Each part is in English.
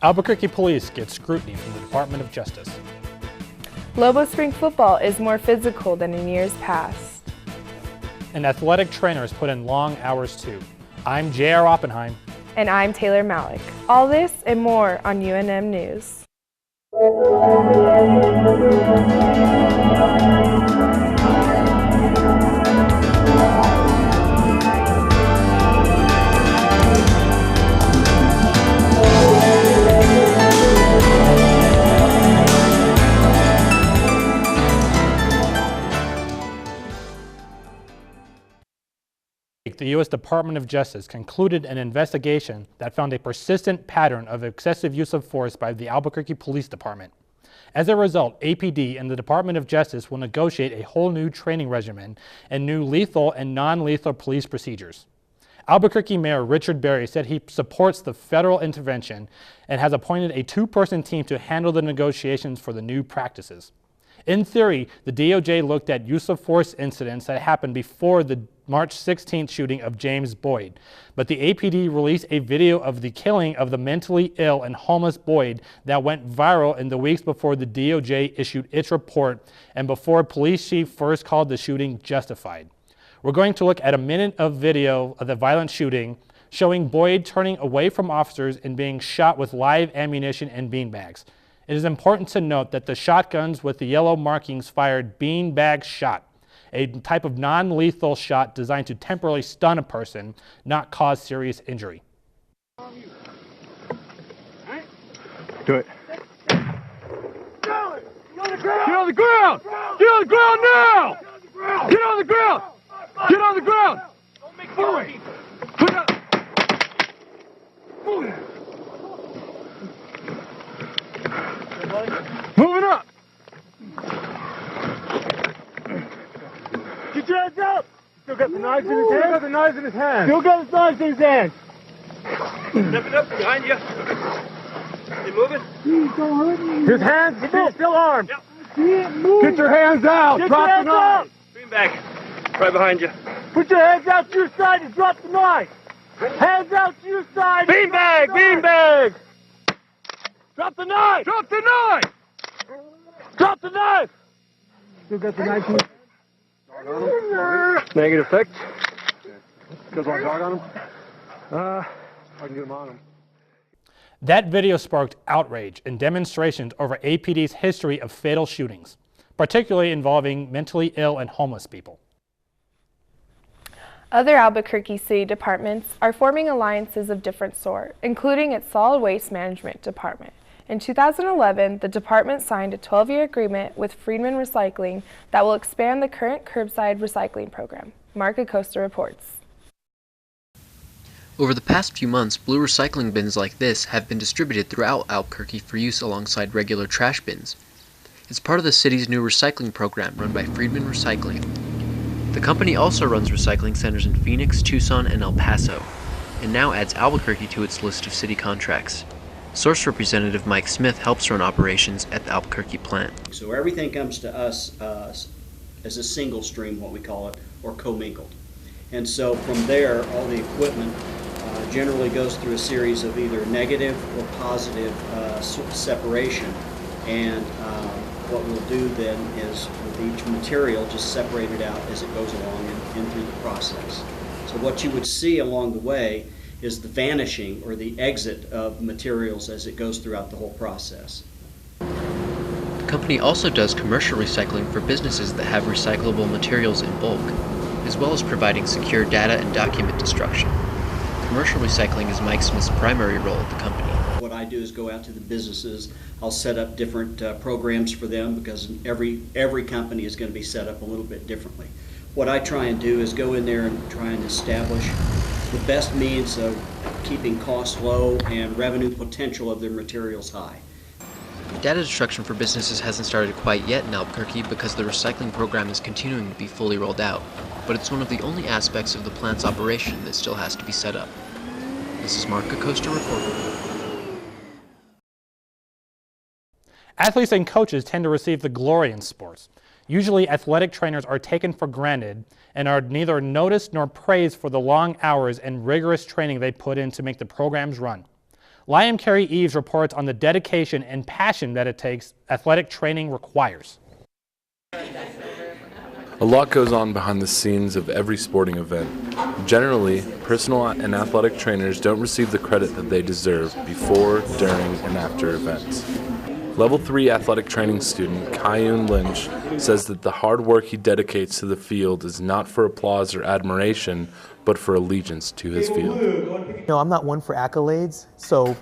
Albuquerque Police get scrutiny from the Department of Justice. Lobo Spring football is more physical than in years past. And athletic trainers put in long hours too. I'm J.R. Oppenheim. And I'm Taylor Mallak. All this and more on UNM News. The U.S. Department of Justice concluded an investigation that found a persistent pattern of excessive use of force by the Albuquerque Police Department. As a result, APD and the Department of Justice will negotiate a whole new training regimen and new lethal and non-lethal police procedures. Albuquerque Mayor Richard Berry said he supports the federal intervention and has appointed a two-person team to handle the negotiations for the new practices. In theory, the DOJ looked at use of force incidents that happened before the March 16th shooting of James Boyd, but the APD released a video of the killing of the mentally ill and homeless Boyd that went viral in the weeks before the DOJ issued its report and before police chief first called the shooting justified. We're going to look at a minute of video of the violent shooting showing Boyd turning away from officers and being shot with live ammunition and beanbags. It is important to note that the shotguns with the yellow markings fired beanbag shot, a type of non-lethal shot designed to temporarily stun a person, not cause serious injury. Do it. Get on the ground! Get on the ground now! Get on the ground! Get on the ground! Don't make noise! Put it up! Move it up! Get your hands up! Still got the knives in his hand? Still got the knives in his hand. Still got his knives in his hand. Step it up behind you. You moving? His hands, he's still armed. Yep. Get your hands out. Get Drop your hands the knife. Bean back. Right behind you. Put your hands out to your side and drop the knife. Hands out to your side. Bean bag! Bean bag! Drop the knife. Drop the knife. Drop the knife. Still got the knife in his hand. Negative effect. Guys want a dog on him? I can get him on him. That video sparked outrage and demonstrations over APD's history of fatal shootings, particularly involving mentally ill and homeless people. Other Albuquerque city departments are forming alliances of different sort, including its solid waste management department. In 2011, the department signed a 12-year agreement with Friedman Recycling that will expand the current curbside recycling program. Mark Acosta reports. Over the past few months, blue recycling bins like this have been distributed throughout Albuquerque for use alongside regular trash bins. It's part of the city's new recycling program run by Friedman Recycling. The company also runs recycling centers in Phoenix, Tucson, and El Paso, and now adds Albuquerque to its list of city contracts. Source Representative Mike Smith helps run operations at the Albuquerque plant. So everything comes to us as a single stream, what we call it, or commingled. And so from there, all the equipment generally goes through a series of either negative or positive separation. And what we'll do then is with each material, just separate it out as it goes along and through the process. So what you would see along the way is the vanishing or the exit of materials as it goes throughout the whole process. The company also does commercial recycling for businesses that have recyclable materials in bulk, as well as providing secure data and document destruction. Commercial recycling is Mike Smith's primary role at the company. What I do is go out to the businesses. I'll set up different programs for them because every company is going to be set up a little bit differently. What I try and do is go in there and try and establish the best means of keeping costs low and revenue potential of their materials high. Data destruction for businesses hasn't started quite yet in Albuquerque because the recycling program is continuing to be fully rolled out, but it's one of the only aspects of the plant's operation that still has to be set up. This is Mark Acosta reporting. Athletes and coaches tend to receive the glory in sports. Usually, athletic trainers are taken for granted and are neither noticed nor praised for the long hours and rigorous training they put in to make the programs run. Liam Cary-Eaves reports on the dedication and passion that it takes athletic training requires. A lot goes on behind the scenes of every sporting event. Generally, personal and athletic trainers don't receive the credit that they deserve before, during, and after events. Level 3 athletic training student Kiyun Lynch says that the hard work he dedicates to the field is not for applause or admiration, but for allegiance to his field. You know, I'm not one for accolades, so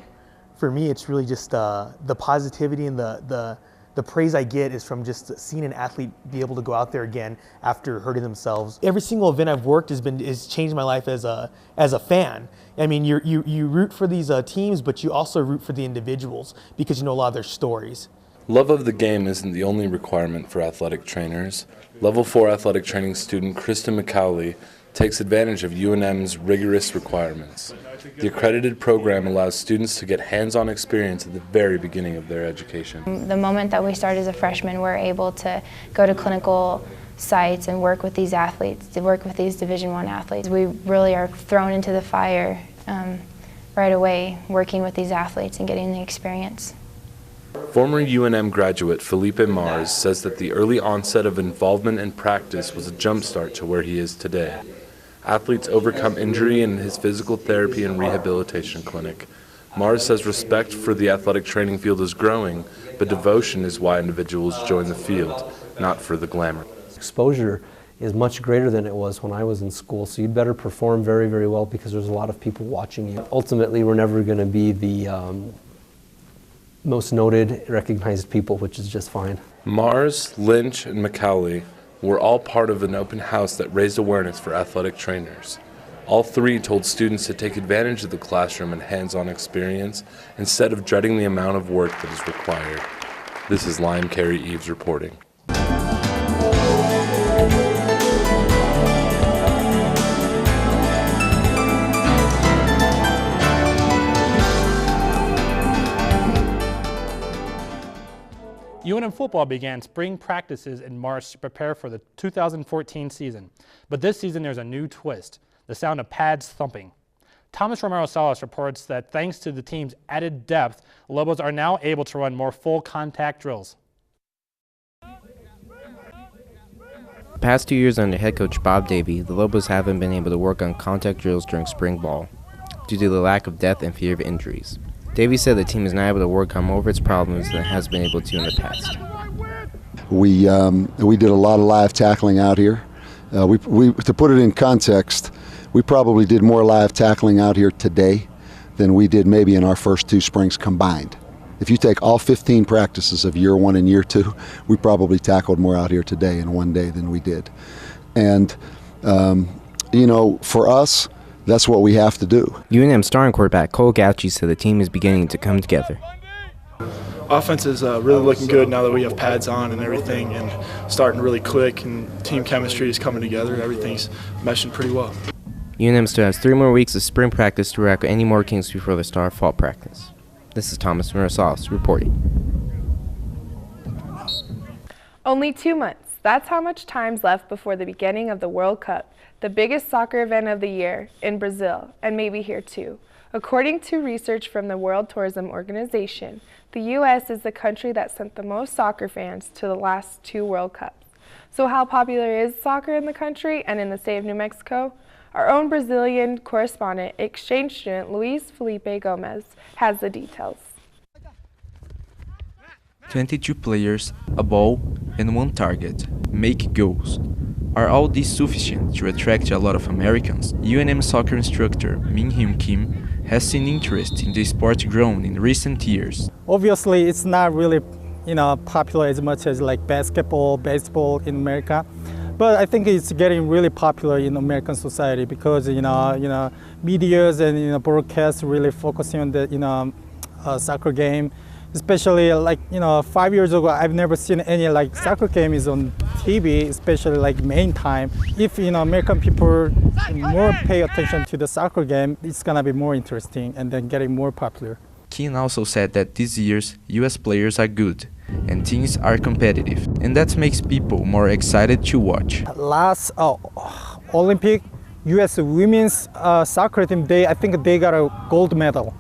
for me it's really just the positivity and the praise I get is from just seeing an athlete be able to go out there again after hurting themselves. Every single event I've worked has changed my life as a fan. I mean, you root for these teams, but you also root for the individuals because you know a lot of their stories. Love of the game isn't the only requirement for athletic trainers. Level 4 athletic training student Krista McAuley takes advantage of UNM's rigorous requirements. The accredited program allows students to get hands-on experience at the very beginning of their education. The moment that we start as a freshman, we're able to go to clinical sites and work with these athletes, to work with these Division I athletes. We really are thrown into the fire right away, working with these athletes and getting the experience. Former UNM graduate Felipe says that the early onset of involvement in practice was a jumpstart to where he is today. Athletes overcome injury in his physical therapy and rehabilitation clinic. Mars says respect for the athletic training field is growing, but devotion is why individuals join the field, not for the glamour. Exposure is much greater than it was when I was in school, so you'd better perform very, very well because there's a lot of people watching you. Ultimately, we're never going to be the most noted, recognized people, which is just fine. Mars, Lynch, and McAuley were all part of an open house that raised awareness for athletic trainers. All three told students to take advantage of the classroom and hands-on experience instead of dreading the amount of work that is required. This is Liam Cary-Eaves reporting. UNM football began spring practices in March to prepare for the 2014 season. But this season there's a new twist, the sound of pads thumping. Thomas Romero-Salas reports that thanks to the team's added depth, Lobos are now able to run more full contact drills. The past 2 years under head coach Bob Davie, the Lobos haven't been able to work on contact drills during spring ball due to the lack of depth and fear of injuries. Davie said the team is now able to work on more of its problems than it has been able to in the past. We did a lot of live tackling out here. To put it in context, we probably did more live tackling out here today than we did maybe in our first 2 springs combined. If you take all 15 practices of year 1 and year 2, we probably tackled more out here today in one day than we did. And, you know, for us, that's what we have to do. UNM starting quarterback Gautsche said the team is beginning to come together. Offense is really looking good now that we have pads on and everything, and starting really quick, and team chemistry is coming together. Everything's meshing pretty well. UNM still has 3 more weeks of spring practice to rack any more games before the start of fall practice. This is Thomas Romero-Salas reporting. Only 2 months. That's how much time's left before the beginning of the World Cup, the biggest soccer event of the year in Brazil, and maybe here too. According to research from the World Tourism Organization, the U.S. is the country that sent the most soccer fans to the last 2 World Cups. So how popular is soccer in the country and in the state of New Mexico? Our own Brazilian correspondent, exchange student Luís Felipe Gomes, has the details. 22 players, a ball, and 1 target. Make goals. Are all these sufficient to attract a lot of Americans? UNM soccer instructor Min-Hyun Kim has seen interest in the sport grown in recent years. Obviously, it's not really, popular as much as like basketball, baseball in America, but I think it's getting really popular in American society because medias and broadcasts really focusing on the soccer game. Especially 5 years ago, I've never seen any soccer games on TV, especially main time. If American people more pay attention to the soccer game, it's gonna be more interesting and then getting more popular. Kim also said that these years, US players are good and teams are competitive, and that makes people more excited to watch. Last Olympic, US women's soccer team, I think they got a gold medal.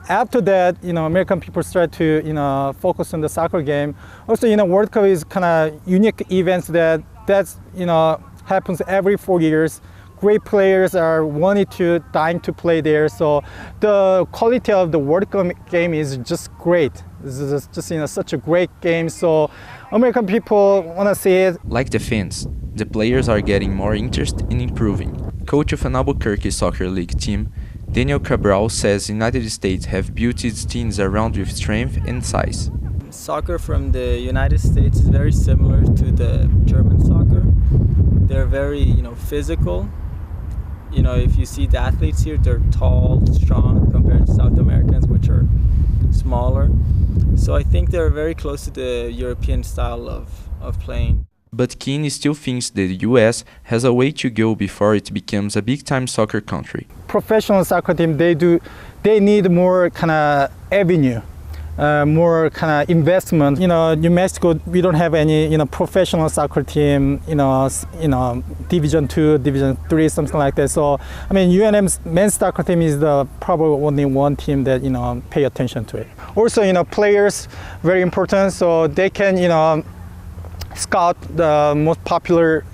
after that, American people start to, focus on the soccer game. Also, World Cup is kind of unique events that's happens every 4 years. Great players are dying to play there. So the quality of the World Cup game is just great. This is just such a great game. So American people want to see it. Like the fans, the players are getting more interest in improving. Coach of an Albuquerque Soccer League team, Daniel Cabral says the United States have built its teams around with strength and size. Soccer from the United States is very similar to the German soccer. They're very, physical. If you see the athletes here, they're tall, strong compared to South Americans, which are smaller. So I think they're very close to the European style of playing. But Kiyun still thinks the US has a way to go before it becomes a big-time soccer country. Professional soccer team, they need more kind of avenue. More kind of investment. New Mexico, we don't have any, professional soccer team, Division 2, Division 3, something like that. So, UNM's men's soccer team is probably only one team that, pay attention to it. Also, players, very important, so they can, scout the most popular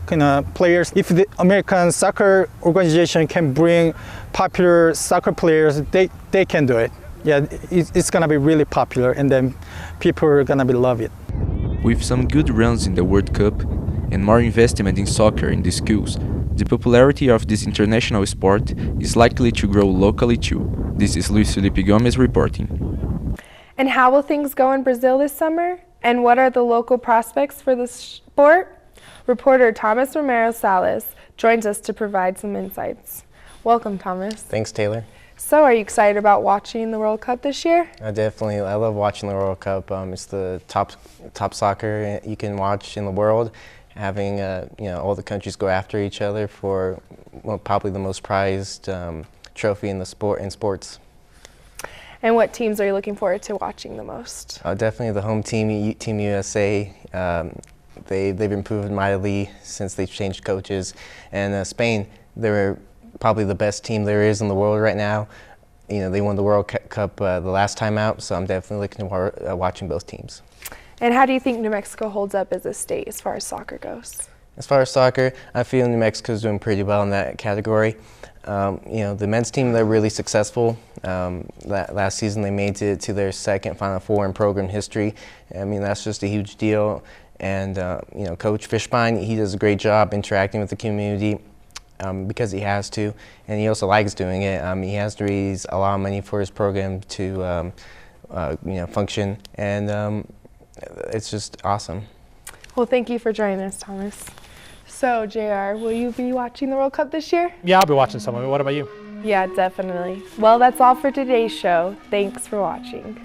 players. If the American soccer organization can bring popular soccer players, they can do it. Yeah, it's gonna be really popular, and then people are gonna love it. With some good runs in the World Cup and more investment in soccer in the schools, the popularity of this international sport is likely to grow locally too. This is Luís Felipe Gomes reporting. And how will things go in Brazil this summer? And what are the local prospects for the sport? Reporter Thomas Romero-Salas joins us to provide some insights. Welcome, Thomas. Thanks, Taylor. So, are you excited about watching the World Cup this year? I love watching the World Cup. It's the top soccer you can watch in the world. Having all the countries go after each other for probably the most prized trophy in sports. And what teams are you looking forward to watching the most? Definitely the home team, Team USA. They've improved mightily since they've changed coaches. And Spain, they're probably the best team there is in the world right now. They won the World Cup the last time out, so I'm definitely looking forward to watching both teams. And how do you think New Mexico holds up as a state as far as soccer goes? As far as soccer, I feel New Mexico's doing pretty well in that category. The men's team, they're really successful. Last season they made it to their second Final Four in program history. That's just a huge deal. And Coach Friedman, he does a great job interacting with the community because he has to, and he also likes doing it. He has to raise a lot of money for his program to function, and it's just awesome. Well, thank you for joining us, Thomas. So, JR, will you be watching the World Cup this year? Yeah, I'll be watching some of it. What about you? Yeah, definitely. Well, that's all for today's show. Thanks for watching.